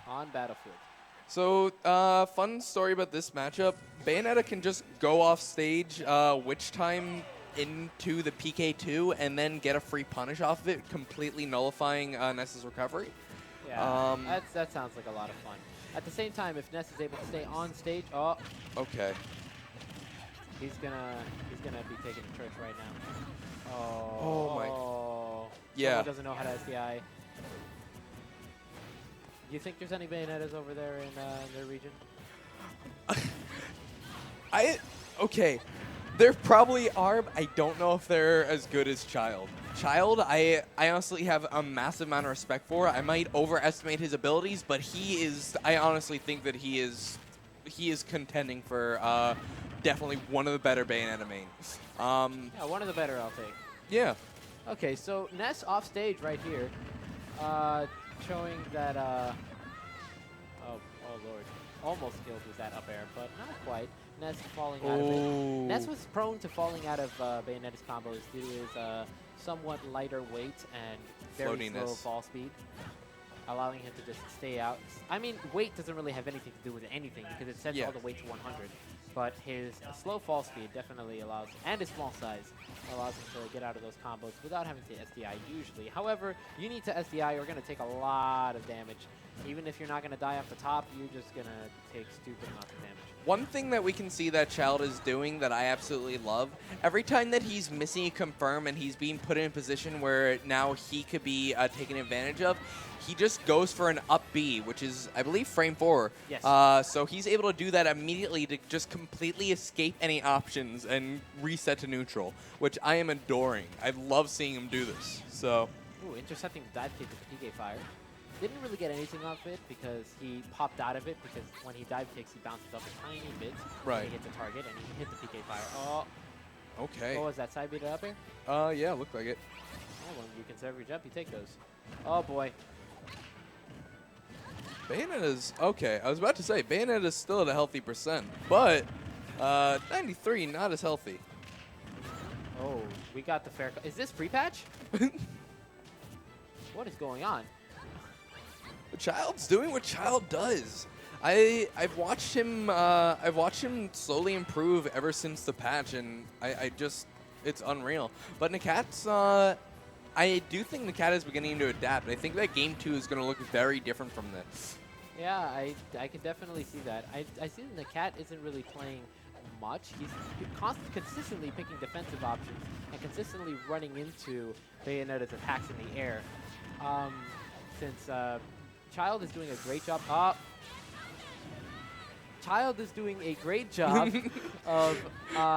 on Battlefield. So, fun story about this matchup. Bayonetta can just go off stage, witch time into the PK2, and then get a free punish off of it, completely nullifying Ness's recovery. Yeah, that sounds like a lot of fun. At the same time, if Ness is able to stay on stage, oh, Okay. he's gonna be taking the church right now. Oh, Oh my. Yeah. Someone doesn't know how to SDI. Do you think there's any Bayonettas over there in their region? Okay. There probably are, but I don't know if they're as good as Child. Child, I honestly have a massive amount of respect for. I might overestimate his abilities, but I honestly think that he is contending for definitely one of the better Bayonetta mains. Yeah, one of the better, I'll take. Yeah. Okay, so Ness off stage right here, showing that, oh lord, almost killed with that up air, but not quite. Ness falling out of it. Ness was prone to falling out of Bayonetta's combos due to his somewhat lighter weight and very slow fall speed, allowing him to just stay out. I mean, weight doesn't really have anything to do with anything because it sets all the weight to 100. But his slow fall speed definitely allows, and his small size, allows him to get out of those combos without having to SDI usually. However, you need to SDI, you're going to take a lot of damage. Even if you're not going to die off the top, you're just going to take stupid amounts of damage. One thing that we can see that Child is doing that I absolutely love, every time that he's missing a confirm and he's being put in a position where now he could be taken advantage of, he just goes for an up B, which is, I believe, frame 4. Yes. So he's able to do that immediately to just completely escape any options and reset to neutral, which I am adoring. I love seeing him do this. So. Ooh, intercepting the dive kick with the PK fire. Didn't really get anything off it because he popped out of it because when he dive kicks, he bounces up a tiny bit. Right. He hits the target and he hit the PK fire. Oh. Okay. What was that, side beat up here? Yeah, looked like it. Oh, when you conserve your jump, you take those. Oh, boy. Bayonetta's, okay, I was about to say, Bayonetta's still at a healthy percent, but 93, not as healthy. Oh, we got the fair. Is this free patch? What is going on? The Child's doing what Child does. I've watched him slowly improve ever since the patch, and I just, it's unreal. But Nakat's, I do think Nakat is beginning to adapt. I think that Game 2 is going to look very different from this. Yeah, I can definitely see that. I see that Nakat isn't really playing much. He's consistently picking defensive options and consistently running into Bayonetta's attacks in the air. Since Child is doing a great job. Child is doing a great job of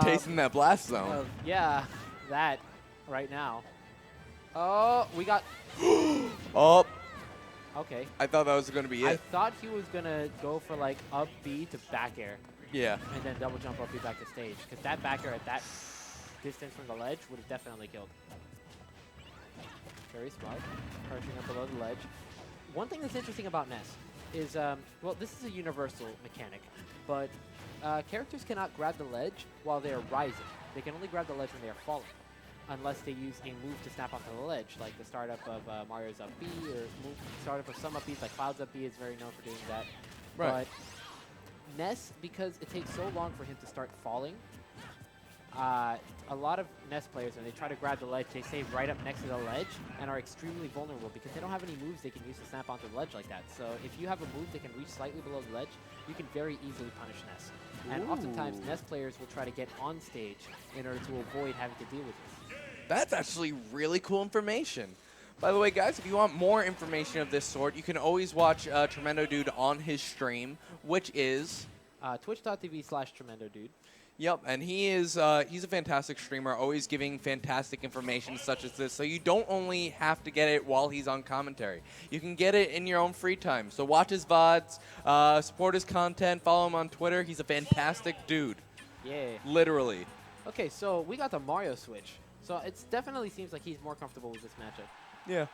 tasting that blast zone. Yeah, that right now. Oh, we got. Oh. Okay. I thought that was going to be it. I thought he was going to go for like up B to back air. Yeah. And then double jump up B back to stage. Because that back air at that distance from the ledge would have definitely killed. Very smart. Crouching up below the ledge. One thing that's interesting about Ness is, well, this is a universal mechanic, but characters cannot grab the ledge while they are rising. They can only grab the ledge when they are falling, unless they use a move to snap onto the ledge, like the startup of Mario's up B, or startup of some up Bs, like Cloud's up B is very known for doing that. Right. But Ness, because it takes so long for him to start falling, a lot of Ness players, when they try to grab the ledge, they stay right up next to the ledge and are extremely vulnerable because they don't have any moves they can use to snap onto the ledge like that. So if you have a move that can reach slightly below the ledge, you can very easily punish Ness. And oftentimes, Ness players will try to get on stage in order to avoid having to deal with this. That's actually really cool information. By the way, guys, if you want more information of this sort, you can always watch Tremendo Dude on his stream, which is twitch.tv/Tremendo Dude. Yep, and he's a fantastic streamer, always giving fantastic information such as this. So you don't only have to get it while he's on commentary. You can get it in your own free time. So watch his VODs, support his content, follow him on Twitter. He's a fantastic dude. Yeah. Literally. Okay, so we got the Mario switch. So it definitely seems like he's more comfortable with this matchup. Yeah.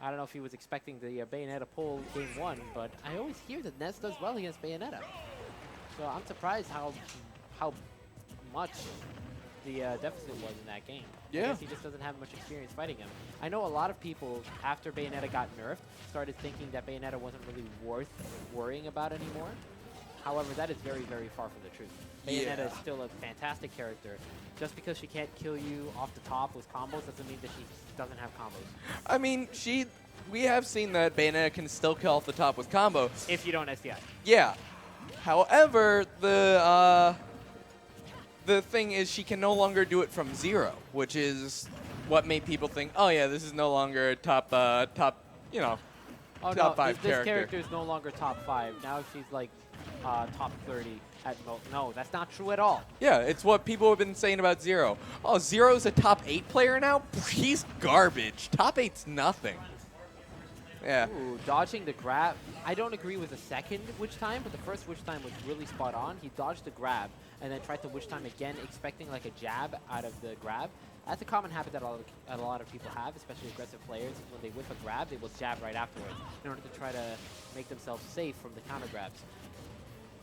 I don't know if he was expecting the Bayonetta pull game 1, but I always hear that Ness does well against Bayonetta. So I'm surprised how much the deficit was in that game. Yeah. I guess he just doesn't have much experience fighting him. I know a lot of people, after Bayonetta got nerfed, started thinking that Bayonetta wasn't really worth worrying about anymore. However, that is very, very far from the truth. Bayonetta is still a fantastic character. Just because she can't kill you off the top with combos doesn't mean that she doesn't have combos. I mean, we have seen that Bayonetta can still kill off the top with combos. If you don't SDI. Yeah. However, the thing is she can no longer do it from 0, which is what made people think, oh yeah, this is no longer a top, you know, Oh, top no, 5 this character is no longer top 5. Now she's like top 30 at most. No, that's not true at all. Yeah, it's what people have been saying about 0. Oh, 0's a top 8 player now? He's garbage. Top 8's nothing. Yeah. Ooh, dodging the grab. I don't agree with the second witch time, but the first witch time was really spot on. He dodged the grab and then tried to witch time again, expecting like a jab out of the grab. That's a common habit that a lot of people have, especially aggressive players. When they whiff a grab, they will jab right afterwards in order to try to make themselves safe from the counter grabs.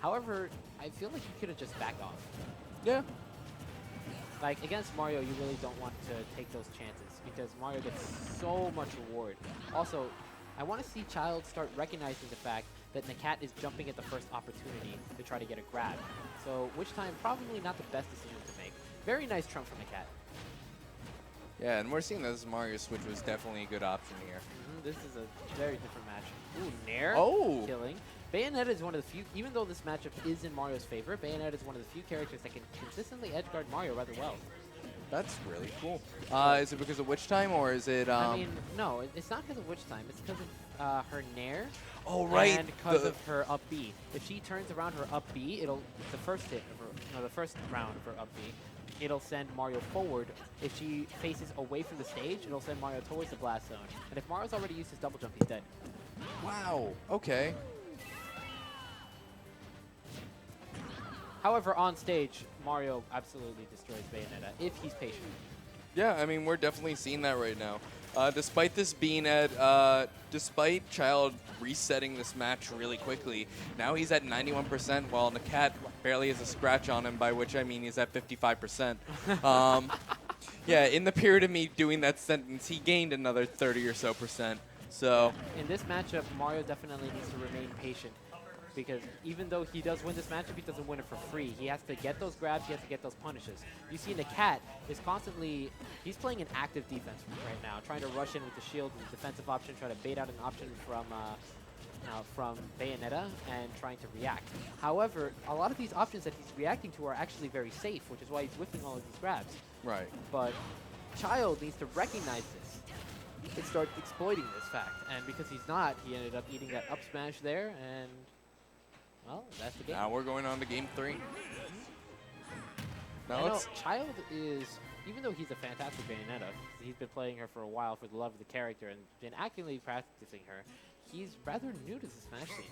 However, I feel like you could have just backed off. Yeah. Like, against Mario, you really don't want to take those chances because Mario gets so much reward. Also, I want to see Child start recognizing the fact that Nakat is jumping at the first opportunity to try to get a grab. So, which time, probably not the best decision to make. Very nice trump from Nakat. Yeah, and we're seeing this Mario switch was definitely a good option here. This is a very different match. Ooh, Nair killing. Bayonetta is one of the few, even though this matchup is in Mario's favor, Bayonetta is one of the few characters that can consistently edgeguard Mario rather well. That's really cool. Is it because of witch time, or is it... I mean, no, it's not because of witch time. It's because of her Nair. Oh, right. And because of her up B. If she turns around her up B, the first hit of her, no, the first round of her up B, it'll send Mario forward. If she faces away from the stage, it'll send Mario towards the blast zone. And if Mario's already used his double jump, he's dead. Wow. Okay. However, on stage, Mario absolutely destroys Bayonetta if he's patient. Yeah, I mean, we're definitely seeing that right now. Despite this being at, despite Child resetting this match really quickly, now he's at 91%, while Nakat barely has a scratch on him, by which I mean he's at 55%. Yeah, in the period of me doing that sentence, he gained another 30 or so percent. So in this matchup, Mario definitely needs to remain patient. Because even though he does win this matchup, he doesn't win it for free. He has to get those grabs, he has to get those punishes. You see Nakat is constantly, he's playing an active defense right now, trying to rush in with the shield as a defensive option, try to bait out an option from Bayonetta, and trying to react. However, a lot of these options that he's reacting to are actually very safe, which is why he's whipping all of these grabs. Right. But Child needs to recognize this and start exploiting this fact. And because he's not, he ended up eating that up smash there, and well, that's the game. Now we're going on to game 3. Now it's Child is, even though he's a fantastic Bayonetta, he's been playing her for a while for the love of the character and been actively practicing her, he's rather new to this Smash scene.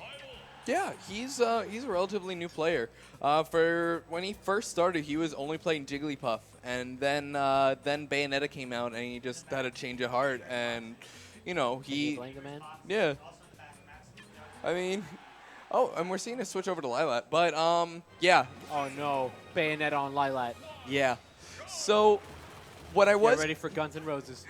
Yeah, he's a relatively new player. For when he first started, he was only playing Jigglypuff, and then Bayonetta came out, and he just had a change of heart, and you know he. Blame the man? Yeah. I mean. Oh, and we're seeing a switch over to Lilat, but yeah. Oh no, Bayonetta on Lilat. Yeah. So, what I was Get ready for Guns N' Roses.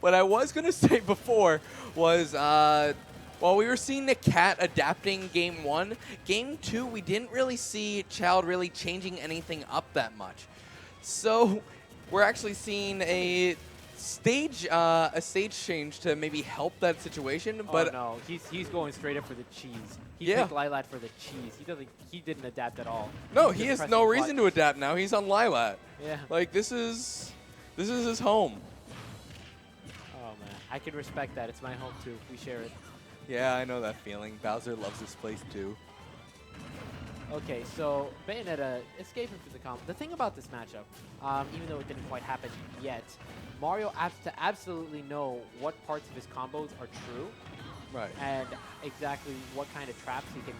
What I was gonna say before was, while we were seeing Nakat adapting Game 1, Game 2 we didn't really see Child really changing anything up that much. So, we're actually seeing a stage change to maybe help that situation. But oh no, he's going straight up for the cheese. He picked Lilat for the cheese. He didn't adapt at all. No, he has no reason to adapt now. He's on Lilat. Yeah. Like this is his home. Oh man, I can respect that. It's my home too. We share it. Yeah, I know that feeling. Bowser loves this place too. Okay, so Bayonetta escaping through the combo. The thing about this matchup, even though it didn't quite happen yet, Mario has to absolutely know what parts of his combos are true. Right. And exactly what kind of traps he can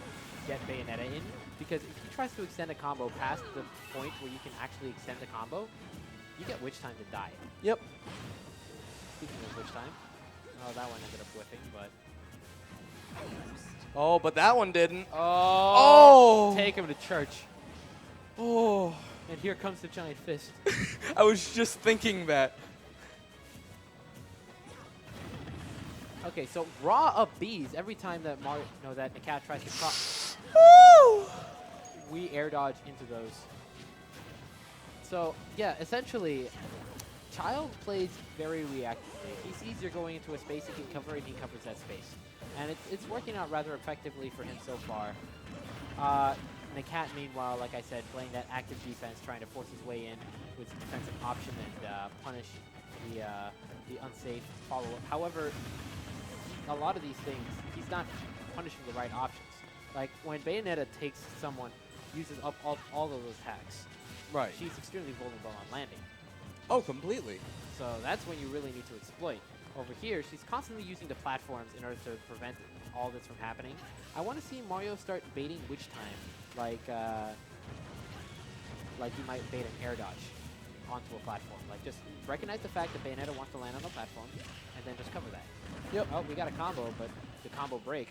get Bayonetta in. Because if he tries to extend a combo past the point where you can actually extend the combo, you get witch time to die. Yep. Speaking of witch time, oh, that one ended up whiffing, but... Oh, but that one didn't. Oh! Take him to church. Oh. And here comes the giant fist. I was just thinking that. Okay, so raw up Bs every time that that Nakat tries to cross. We air dodge into those. So yeah, essentially, Child plays very reactively. He sees you're going into a space he can cover, and he covers that space. And it's working out rather effectively for him so far. Nakat, meanwhile, like I said, playing that active defense, trying to force his way in with defensive option and punish the unsafe follow-up. However, a lot of these things, he's not punishing the right options. Like when Bayonetta takes someone, uses up all of those hacks, Right. she's extremely vulnerable on landing. Oh, completely. So that's when you really need to exploit. Over here, she's constantly using the platforms in order to prevent all this from happening. I want to see Mario start baiting witch time, like he might bait an air dodge onto a platform. Like just recognize the fact that Bayonetta wants to land on a platform, and then just cover that. Yep. Oh, we got a combo, but the combo break.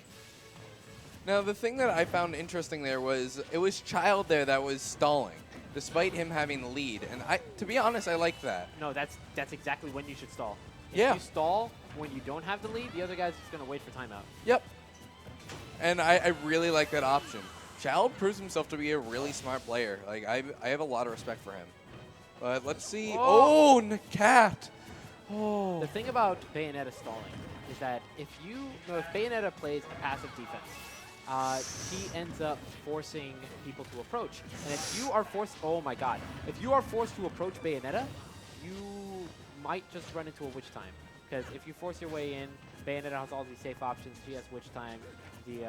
Now, the thing that I found interesting there was it was Child there that was stalling, despite him having the lead. And to be honest, I like that. No, that's exactly when you should stall. If Yeah. you stall when you don't have the lead, the other guy's just going to wait for timeout. Yep. And I really like that option. Child proves himself to be a really smart player. Like I have a lot of respect for him. But let's see. Oh. Oh, Nakat. Oh. The thing about Bayonetta stalling is that if Bayonetta plays a passive defense, he ends up forcing people to approach. And if you are forced, oh my god, if you are forced to approach Bayonetta, you might just run into a witch time. Because if you force your way in, Bayonetta has all these safe options. She has witch time, the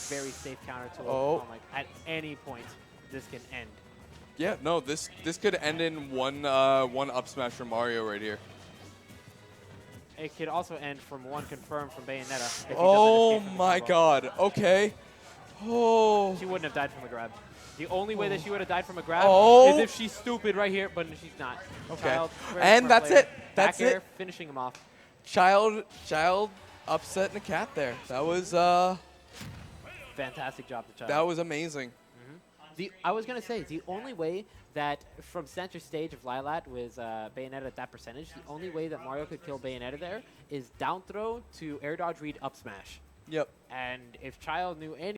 very safe counter to at any point this can end. Yeah, no, this could end in one up smash from Mario right here. It could also end from one confirmed from Bayonetta. If he Oh doesn't escape from the my combo. god. Okay. Oh. She wouldn't have died from a grab. The only way that she would have died from a grab is if she's stupid right here, but she's not. Okay. Child, very And smart that's player. it. That's Back air, it. finishing him off. Child upset Nakat there. That was Fantastic job to Child. that was amazing. I was going to say, the only way that from center stage of Lilat with Bayonetta at that percentage, the only way that Mario could kill Bayonetta there is down throw to air dodge read up smash. Yep. And if Child knew any